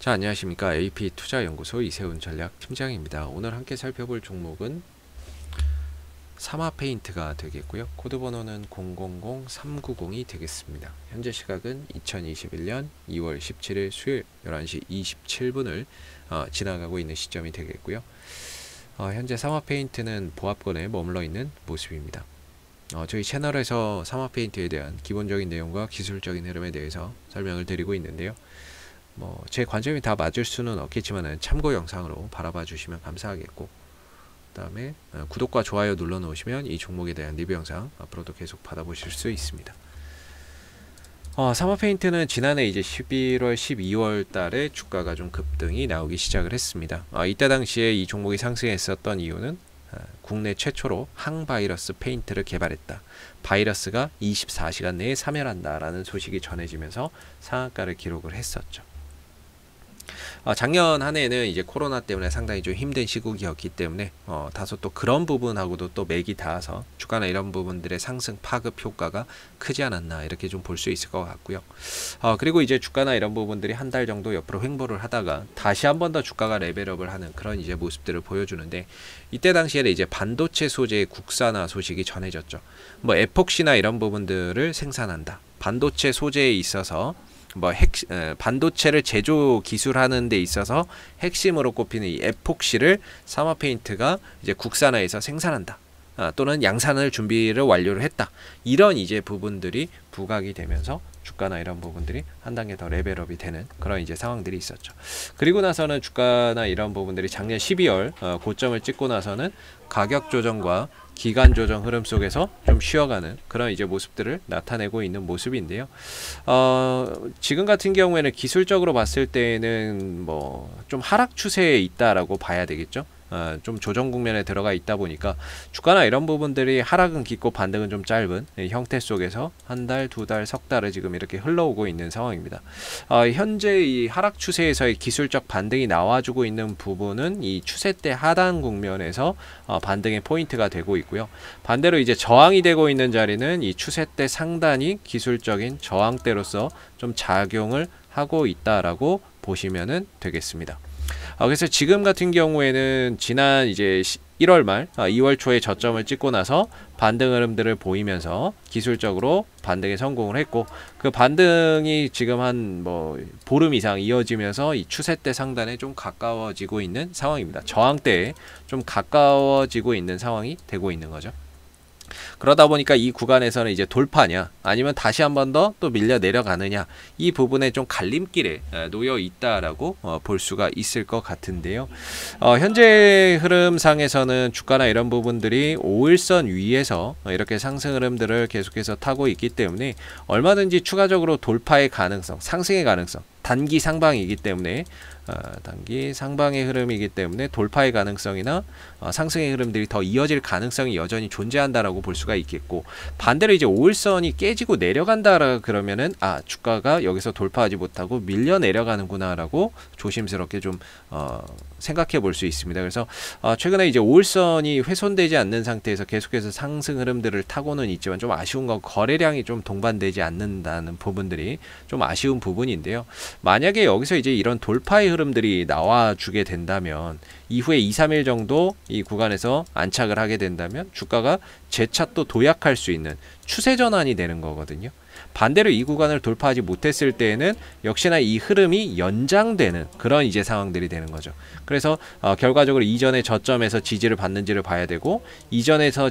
자, 안녕하십니까. AP투자연구소 이세훈 전략팀장입니다. 오늘 함께 살펴볼 종목은 사마페인트가 되겠고요. 코드번호는 000390이 되겠습니다. 현재 시각은 2021년 2월 17일 수요일 11시 27분을 지나가고 있는 시점이 되겠고요. 현재 사마페인트는 보합권에 머물러 있는 모습입니다. 저희 채널에서 사마페인트에 대한 기본적인 내용과 기술적인 흐름에 대해서 설명을 드리고 있는데요. 제 관점이 다 맞을 수는 없겠지만 참고 영상으로 바라봐 주시면 감사하겠고, 그 다음에 구독과 좋아요 눌러 놓으시면 이 종목에 대한 리뷰 영상 앞으로도 계속 받아보실 수 있습니다. 사마페인트는 지난해 이제 11월 12월 달에 주가가 좀 급등이 나오기 시작을 했습니다. 이때 당시에 이 종목이 상승했었던 이유는 국내 최초로 항바이러스 페인트를 개발했다, 바이러스가 24시간 내에 사멸한다 라는 소식이 전해지면서 상한가를 기록을 했었죠. 작년 한 해는 이제 코로나 때문에 상당히 좀 힘든 시국이었기 때문에 다소 또 그런 부분하고도 또 맥이 닿아서 주가나 이런 부분들의 상승 파급 효과가 크지 않았나 이렇게 좀 볼 수 있을 것 같고요. 그리고 이제 주가나 이런 부분들이 한 달 정도 옆으로 횡보를 하다가 다시 한 번 더 주가가 레벨업을 하는 그런 이제 모습들을 보여주는데, 이때 당시에는 이제 반도체 소재의 국산화 소식이 전해졌죠. 에폭시나 이런 부분들을 생산한다, 반도체 소재에 있어서 반도체를 제조 기술하는 데 있어서 핵심으로 꼽히는 이 에폭시를 사마페인트가 이제 국산화해서 생산한다, 또는 양산을 준비를 완료를 했다, 이런 이제 부분들이 부각이 되면서 주가나 이런 부분들이 한 단계 더 레벨업이 되는 그런 이제 상황들이 있었죠. 그리고 나서는 주가나 이런 부분들이 작년 12월 고점을 찍고 나서는 가격 조정과 기간 조정 흐름 속에서 좀 쉬어가는 그런 이제 모습들을 나타내고 있는 모습인데요. 지금 같은 경우에는 기술적으로 봤을 때는 좀 하락 추세에 있다라고 봐야 되겠죠. 좀 조정 국면에 들어가 있다 보니까 주가나 이런 부분들이 하락은 깊고 반등은 좀 짧은 형태 속에서 한 달, 두 달, 석 달을 지금 이렇게 흘러오고 있는 상황입니다. 현재 이 하락 추세에서의 기술적 반등이 나와주고 있는 부분은 이 추세대 하단 국면에서 반등의 포인트가 되고 있고요. 반대로 이제 저항이 되고 있는 자리는 이 추세대 상단이 기술적인 저항대로서 좀 작용을 하고 있다라고 보시면 되겠습니다. 그래서 지금 같은 경우에는 지난 이제 1월 말 2월 초에 저점을 찍고 나서 반등 흐름들을 보이면서 기술적으로 반등에 성공을 했고, 그 반등이 지금 한 보름 이상 이어지면서 이 추세대 상단에 좀 가까워지고 있는 상황입니다. 저항대에 좀 가까워지고 있는 상황이 되고 있는 거죠. 그러다 보니까 이 구간에서는 이제 돌파냐 아니면 다시 한 번 더 또 밀려 내려가느냐, 이 부분에 좀 갈림길에 놓여 있다라고 볼 수가 있을 것 같은데요. 현재 흐름상에서는 주가나 이런 부분들이 5일선 위에서 이렇게 상승 흐름들을 계속해서 타고 있기 때문에 얼마든지 추가적으로 돌파의 가능성, 상승의 가능성, 단기 상방이기 때문에 단기 상방의 흐름이기 때문에 돌파의 가능성이나 상승의 흐름들이 더 이어질 가능성이 여전히 존재한다라고 볼 수가 있겠고, 반대로 이제 5일선이 깨지고 내려간다라 그러면은 주가가 여기서 돌파하지 못하고 밀려 내려가는구나라고 조심스럽게 좀 생각해 볼 수 있습니다. 그래서 최근에 이제 5일선이 훼손되지 않는 상태에서 계속해서 상승 흐름들을 타고는 있지만, 좀 아쉬운 건 거래량이 좀 동반되지 않는다는 부분들이 좀 아쉬운 부분인데요. 만약에 여기서 이제 이런 돌파의 흐름들이 나와주게 된다면 이후에 2-3일 정도 이 구간에서 안착을 하게 된다면 주가가 재차 또 도약할 수 있는 추세 전환이 되는 거거든요. 반대로 이 구간을 돌파하지 못했을 때에는 역시나 이 흐름이 연장되는 그런 이제 상황들이 되는 거죠. 그래서 결과적으로 이전의 저점에서 지지를 받는지를 봐야 되고, 이전에서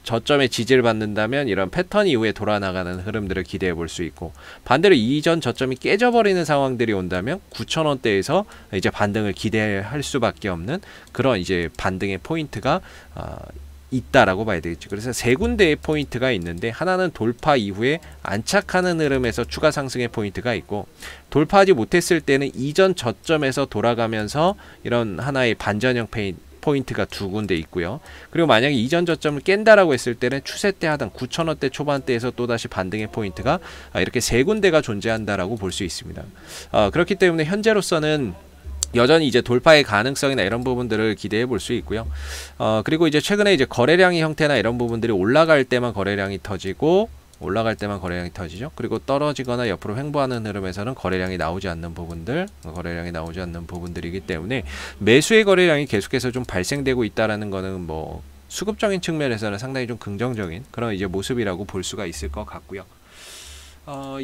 저점에 지지를 받는다면 이런 패턴 이후에 돌아나가는 흐름들을 기대해 볼 수 있고, 반대로 이전 저점이 깨져버리는 상황들이 온다면 9,000원대에서 이제 반등을 기대할 수밖에 없는 그런 이제 반등의 포인트가 있다라고 봐야 되겠죠. 그래서 세 군데의 포인트가 있는데, 하나는 돌파 이후에 안착하는 흐름에서 추가 상승의 포인트가 있고, 돌파하지 못했을 때는 이전 저점에서 돌아가면서 이런 하나의 반전형 포인트가 두 군데 있고요. 그리고 만약에 이전 저점을 깬다라고 했을 때는 추세대 하단 9,000원대 초반대에서 또다시 반등의 포인트가 이렇게 세 군데가 존재한다라고 볼 수 있습니다. 그렇기 때문에 현재로서는 여전히 이제 돌파의 가능성이나 이런 부분들을 기대해 볼 수 있고요. 그리고 이제 최근에 이제 거래량의 형태나 이런 부분들이 올라갈 때만 거래량이 터지고, 올라갈 때만 거래량이 터지죠. 그리고 떨어지거나 옆으로 횡보하는 흐름에서는 거래량이 나오지 않는 부분들이기 때문에 매수의 거래량이 계속해서 좀 발생되고 있다라는 거는 뭐 수급적인 측면에서는 상당히 좀 긍정적인 그런 이제 모습이라고 볼 수가 있을 것 같고요.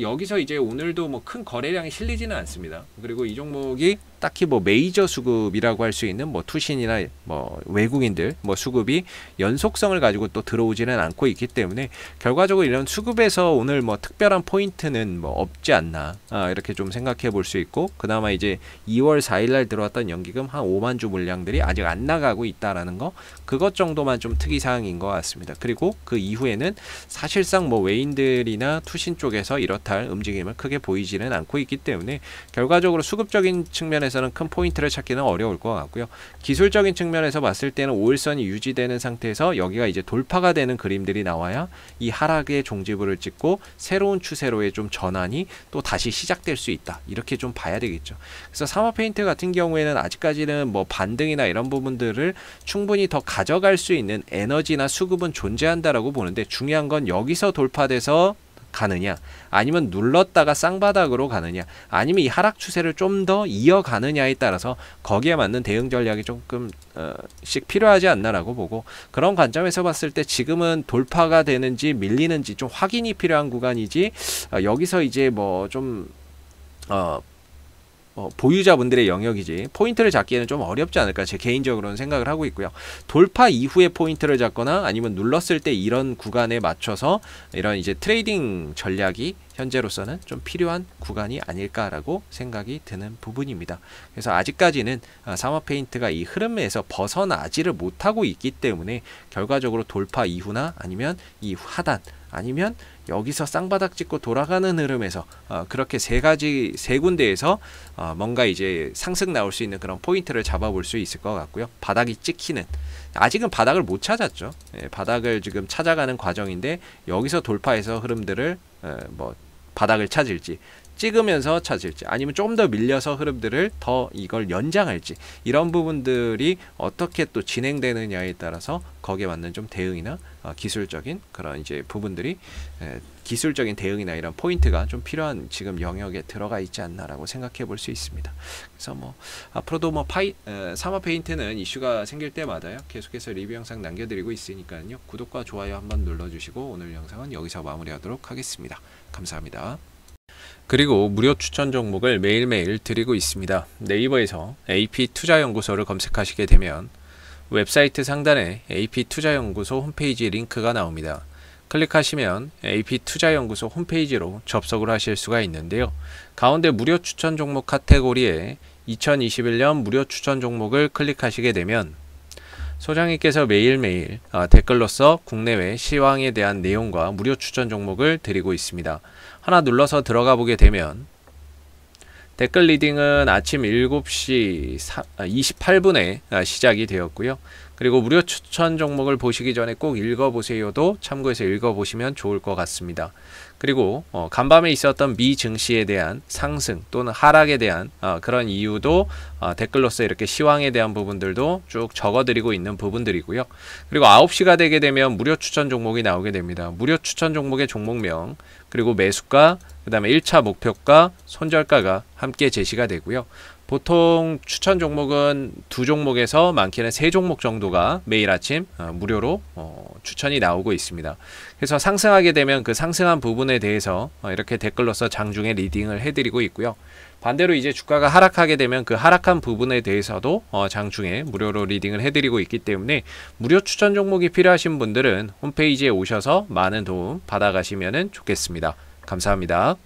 여기서 이제 오늘도 뭐 큰 거래량이 실리지는 않습니다. 그리고 이 종목이 딱히 뭐 메이저 수급이라고 할 수 있는 뭐 투신이나 뭐 외국인들 뭐 수급이 연속성을 가지고 또 들어오지는 않고 있기 때문에 결과적으로 이런 수급에서 오늘 뭐 특별한 포인트는 뭐 없지 않나 이렇게 좀 생각해 볼 수 있고, 그나마 이제 2월 4일날 들어왔던 연기금 한 5만 주 물량들이 아직 안 나가고 있다라는 거, 그것 정도만 좀 특이사항인 것 같습니다. 그리고 그 이후에는 사실상 뭐 외인들이나 투신 쪽에서 이렇다 할 움직임을 크게 보이지는 않고 있기 때문에 결과적으로 수급적인 측면에서는 큰 포인트를 찾기는 어려울 것 같고요. 기술적인 측면에서 봤을 때는 5일선이 유지되는 상태에서 여기가 이제 돌파가 되는 그림들이 나와야 이 하락의 종지부를 찍고 새로운 추세로의 좀 전환이 또 다시 시작될 수 있다, 이렇게 좀 봐야 되겠죠. 그래서 사마페인트 같은 경우에는 아직까지는 뭐 반등이나 이런 부분들을 충분히 더 가져갈 수 있는 에너지나 수급은 존재한다라고 보는데, 중요한 건 여기서 돌파돼서 가느냐, 아니면 눌렀다가 쌍바닥으로 가느냐, 아니면 이 하락 추세를 좀 더 이어가느냐에 따라서 거기에 맞는 대응 전략이 조금씩 필요하지 않나라고 보고, 그런 관점에서 봤을 때 지금은 돌파가 되는지 밀리는지 좀 확인이 필요한 구간이지, 여기서 이제 뭐 좀 보유자분들의 영역이지 포인트를 잡기에는 좀 어렵지 않을까, 제 개인적으로는 생각을 하고 있고요. 돌파 이후에 포인트를 잡거나 아니면 눌렀을 때 이런 구간에 맞춰서 이런 이제 트레이딩 전략이 현재로서는 좀 필요한 구간이 아닐까라고 생각이 드는 부분입니다. 그래서 아직까지는 사마페인트가 이 흐름에서 벗어나지를 못하고 있기 때문에 결과적으로 돌파 이후나 아니면 이 하단 아니면 여기서 쌍바닥 찍고 돌아가는 흐름에서 그렇게 세 군데에서 뭔가 이제 상승 나올 수 있는 그런 포인트를 잡아볼 수 있을 것 같고요. 바닥이 찍히는, 아직은 바닥을 못 찾았죠. 바닥을 지금 찾아가는 과정인데 여기서 돌파해서 흐름들을 뭐 바닥을 찾을지, 찍으면서 찾을지, 아니면 좀 더 밀려서 흐름들을 더 이걸 연장할지, 이런 부분들이 어떻게 또 진행되느냐에 따라서 거기에 맞는 좀 대응이나 기술적인 그런 이제 부분들이 기술적인 대응이나 이런 포인트가 좀 필요한 지금 영역에 들어가 있지 않나라고 생각해 볼 수 있습니다. 그래서 뭐 앞으로도 뭐 사마페인트는 이슈가 생길 때마다요 계속해서 리뷰 영상 남겨드리고 있으니까요, 구독과 좋아요 한번 눌러주시고 오늘 영상은 여기서 마무리하도록 하겠습니다. 감사합니다. 그리고 무료 추천 종목을 매일매일 드리고 있습니다. 네이버에서 AP투자연구소를 검색하시게 되면 웹사이트 상단에 AP투자연구소 홈페이지 링크가 나옵니다. 클릭하시면 AP투자연구소 홈페이지로 접속을 하실 수가 있는데요. 가운데 무료 추천 종목 카테고리에 2021년 무료 추천 종목을 클릭하시게 되면 소장님께서 매일매일 댓글로서 국내외 시황에 대한 내용과 무료 추천 종목을 드리고 있습니다. 하나 눌러서 들어가 보게 되면 댓글 리딩은 아침 7시 28분에 시작이 되었고요. 그리고 무료 추천 종목을 보시기 전에 꼭 읽어보세요도 참고해서 읽어보시면 좋을 것 같습니다. 그리고 간밤에 있었던 미 증시에 대한 상승 또는 하락에 대한 그런 이유도 댓글로서 이렇게 시황에 대한 부분들도 쭉 적어드리고 있는 부분들이고요. 그리고 9시가 되게 되면 무료 추천 종목이 나오게 됩니다. 무료 추천 종목의 종목명, 그리고 매수가, 그 다음에 1차 목표가, 손절가가 함께 제시가 되고요. 보통 추천 종목은 2종목에서 많게는 3종목 정도가 매일 아침 무료로 추천이 나오고 있습니다. 그래서 상승하게 되면 그 상승한 부분에 대해서 이렇게 댓글로서 장중에 리딩을 해드리고 있고요. 반대로 이제 주가가 하락하게 되면 그 하락한 부분에 대해서도 장중에 무료로 리딩을 해드리고 있기 때문에 무료 추천 종목이 필요하신 분들은 홈페이지에 오셔서 많은 도움 받아가시면 좋겠습니다. 감사합니다.